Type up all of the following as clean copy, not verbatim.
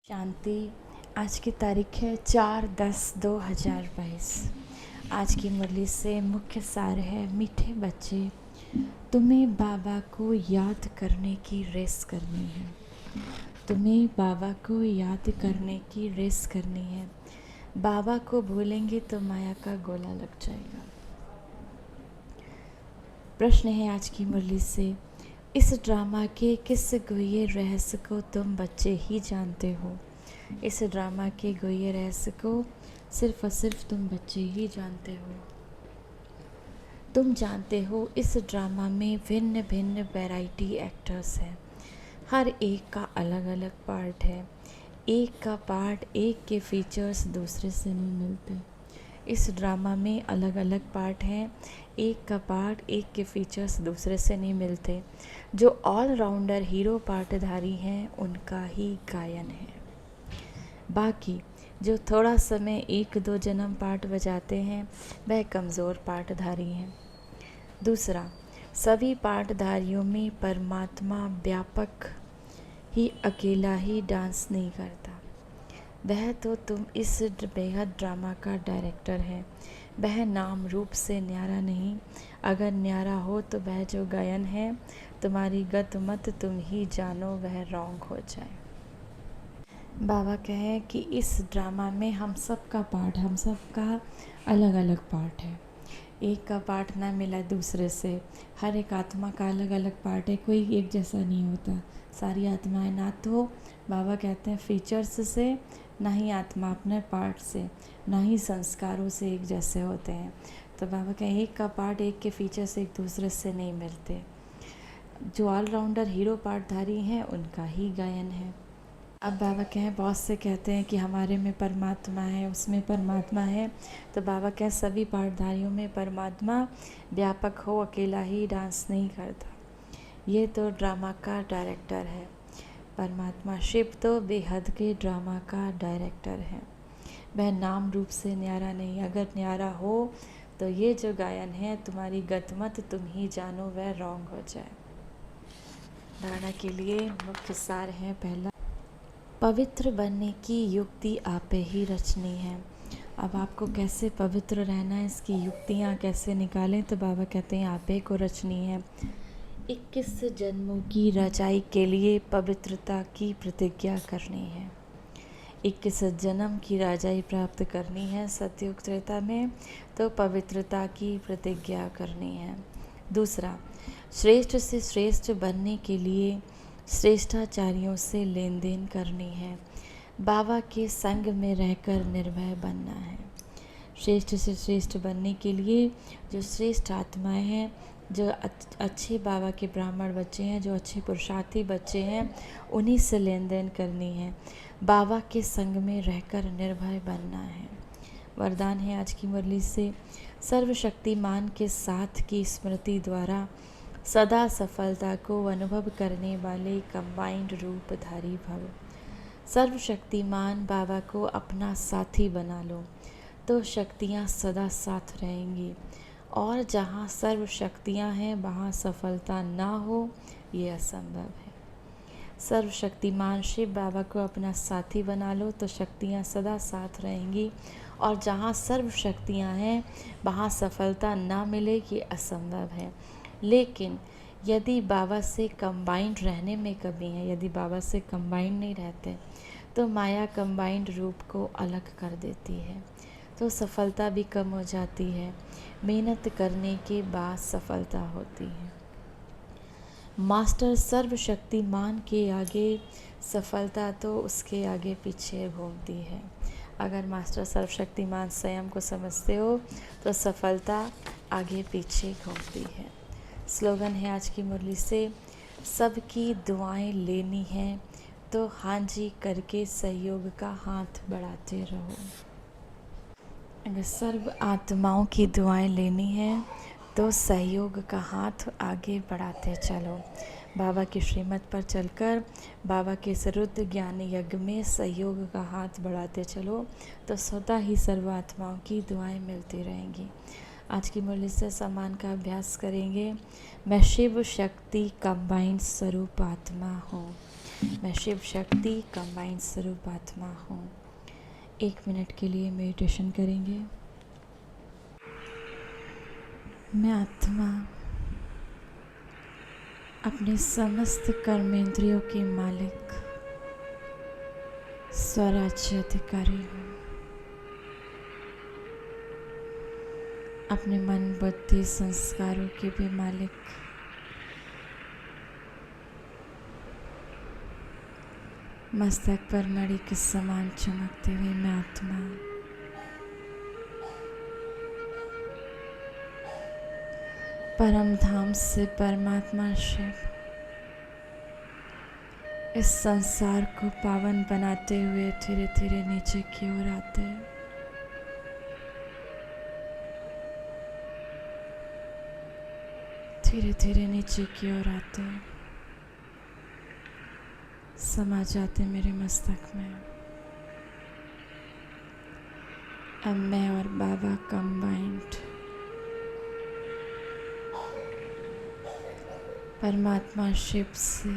शांति। आज की तारीख है 4/10/2022। आज की मुरली से मुख्य सार है, मीठे बच्चे, तुम्हें बाबा को याद करने की रेस करनी है। तुम्हें बाबा को याद करने की रेस करनी है। बाबा को भूलेंगे तो माया का गोला लग जाएगा। प्रश्न है आज की मुरली से, इस ड्रामा के किस गुह्य रहस्य को तुम बच्चे ही जानते हो। इस ड्रामा के गुह्य रहस्य को सिर्फ और सिर्फ तुम बच्चे ही जानते हो। तुम जानते हो इस ड्रामा में भिन्न भिन्न वैरायटी एक्टर्स हैं। हर एक का अलग अलग पार्ट है। एक का पार्ट, एक के फीचर्स दूसरे से नहीं मिलते। इस ड्रामा में अलग अलग पार्ट हैं। एक का पार्ट, एक के फीचर्स दूसरे से नहीं मिलते। जो ऑलराउंडर हीरो पार्टधारी हैं उनका ही गायन है। बाकी जो थोड़ा समय 1-2 जन्म पार्ट बजाते हैं वह कमज़ोर पार्टधारी हैं। दूसरा, सभी पार्टधारियों में परमात्मा व्यापक ही अकेला ही डांस नहीं करता। वह तो तुम इस बेहद ड्रामा का डायरेक्टर है। वह नाम रूप से न्यारा नहीं, अगर न्यारा हो तो वह जो गायन है, तुम्हारी गत मत तुम ही जानो वह रॉन्ग हो जाए। बाबा कहें कि इस ड्रामा में हम सब का पार्ट, हम सब का अलग अलग पार्ट है। एक का पार्ट ना मिला दूसरे से। हर एक आत्मा का अलग अलग पार्ट है, कोई एक जैसा नहीं होता। सारी आत्माएं ना तो बाबा कहते हैं फीचर्स से, ना ही आत्मा अपने पार्ट से, ना ही संस्कारों से एक जैसे होते हैं। तो बाबा कहें एक का पार्ट, एक के फीचर्स एक दूसरे से नहीं मिलते। जो ऑलराउंडर हीरो पार्टधारी हैं उनका ही गायन है। अब बाबा कहें, बहुत से कहते हैं कि हमारे में परमात्मा है, उसमें परमात्मा है। तो बाबा कहें सभी पार्टधारियों में परमात्मा व्यापक हो, अकेला ही डांस नहीं करता। ये तो ड्रामा का डायरेक्टर है। परमात्मा शिव तो बेहद के ड्रामा का डायरेक्टर है। वह नाम रूप से न्यारा नहीं, अगर न्यारा हो तो ये जो गायन है, तुम्हारी गतमत तुम ही जानो वह रॉन्ग हो जाए। धारणा के लिए मुख्य सार है, पहला, पवित्र बनने की युक्ति आप ही रचनी है। अब आपको कैसे पवित्र रहना है, इसकी युक्तियाँ कैसे निकालें, तो बाबा कहते हैं आप ही को रचनी है। 21 जन्मों की रचाई के लिए पवित्रता की प्रतिज्ञा करनी है। 21 जन्म की रचाई प्राप्त करनी है सतयुग त्रेता में, तो पवित्रता की प्रतिज्ञा करनी है। दूसरा, श्रेष्ठ से श्रेष्ठ बनने के लिए श्रेष्ठाचार्यों से लेन देन करनी है। बाबा के संग में रहकर निर्भय बनना है। श्रेष्ठ से श्रेष्ठ बनने के लिए जो श्रेष्ठ आत्माएं हैं, जो अच्छे बाबा के ब्राह्मण बच्चे हैं, जो अच्छे पुरुषार्थी बच्चे हैं, उन्हीं से लेन देन करनी है। बाबा के संग में रहकर निर्भय बनना है। वरदान है आज की मुरली से, सर्वशक्तिमान के साथ की स्मृति द्वारा सदा सफलता को अनुभव करने वाले कंबाइंड रूपधारी भव। सर्वशक्तिमान बाबा को अपना साथी बना लो तो शक्तियाँ सदा साथ रहेंगी, और जहाँ सर्व शक्तियाँ हैं वहाँ सफलता ना हो ये असंभव है। सर्वशक्तिमान शिव बाबा को अपना साथी बना लो तो शक्तियाँ सदा साथ रहेंगी, और जहाँ सर्व शक्तियाँ हैं वहाँ सफलता ना मिले ये असंभव है। लेकिन यदि बाबा से कंबाइंड रहने में कमी है, यदि बाबा से कंबाइंड नहीं रहते तो माया कंबाइंड रूप को अलग कर देती है, तो सफलता भी कम हो जाती है। मेहनत करने के बाद सफलता होती है। मास्टर सर्वशक्तिमान के आगे सफलता तो उसके आगे पीछे घूमती है। अगर मास्टर सर्वशक्तिमान स्वयं को समझते हो तो सफलता आगे पीछे घूमती है। स्लोगन है आज की मुरली से, सबकी दुआएं लेनी हैं तो हाँ जी करके सहयोग का हाथ बढ़ाते रहो। अगर सर्व आत्माओं की दुआएं लेनी है तो सहयोग का हाथ आगे बढ़ाते चलो। बाबा की श्रीमत पर चलकर बाबा के रुद्र ज्ञान यज्ञ में सहयोग का हाथ बढ़ाते चलो तो स्वतः ही सर्व आत्माओं की दुआएं मिलती रहेंगी। आज की मुरली से सम्मान का अभ्यास करेंगे। मैं शिव शक्ति कंबाइंड स्वरूप आत्मा हूँ। मैं शिव शक्ति कंबाइंड स्वरूप आत्मा हूँ। 1 मिनट के लिए मेडिटेशन करेंगे। मैं आत्मा अपने समस्त कर्मेंद्रियों की मालिक स्वराज्य अधिकारी हूँ। अपने मन बुद्धि संस्कारों की भी मालिक। मस्तक पर मणि के समान चमकते हुए मैं आत्मा परम धाम से परमात्मा शिव इस संसार को पावन बनाते हुए धीरे धीरे नीचे की ओर आते हैं। धीरे धीरे नीचे की ओर आते हैं, समा जाते मेरे मस्तक में। अब मैं और बाबा कंबाइंड परमात्मा शिव से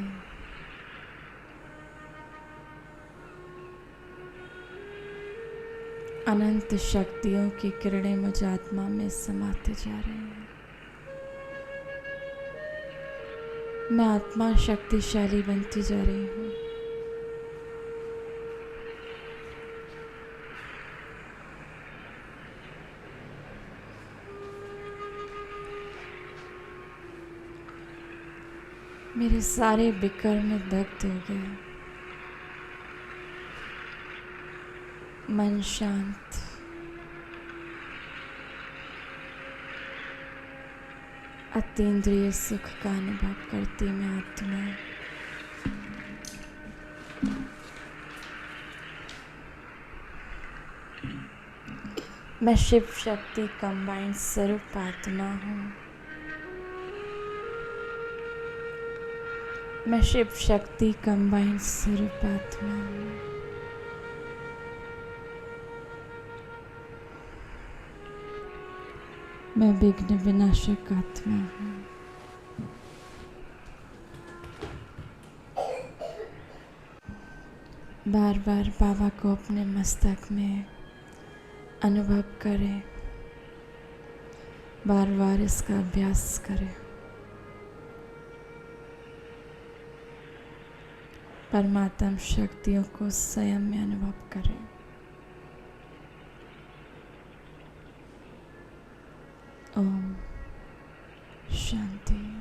अनंत शक्तियों की किरणें मुझ आत्मा में समाते जा रहे हैं। मैं आत्मा शक्तिशाली बनती जा रही हूँ। मेरे सारे विकर्म दग्ध हो गए। मन शांत। अतीन्द्रिय सुख का अनुभव करती मैं आत्मा मैं शिव शक्ति कंबाइंड स्वरूप आत्मा हूँ। मैं शिव शक्ति कंबाइंड स्वरूप आत्मा हूँ। मैं विघ्न विनाशक आत्मा हूँ। बार बार बाबा को अपने मस्तक में अनुभव करें। बार बार इसका अभ्यास करें। परमात्म शक्तियों को स्वयं में अनुभव करें। ओम शांति।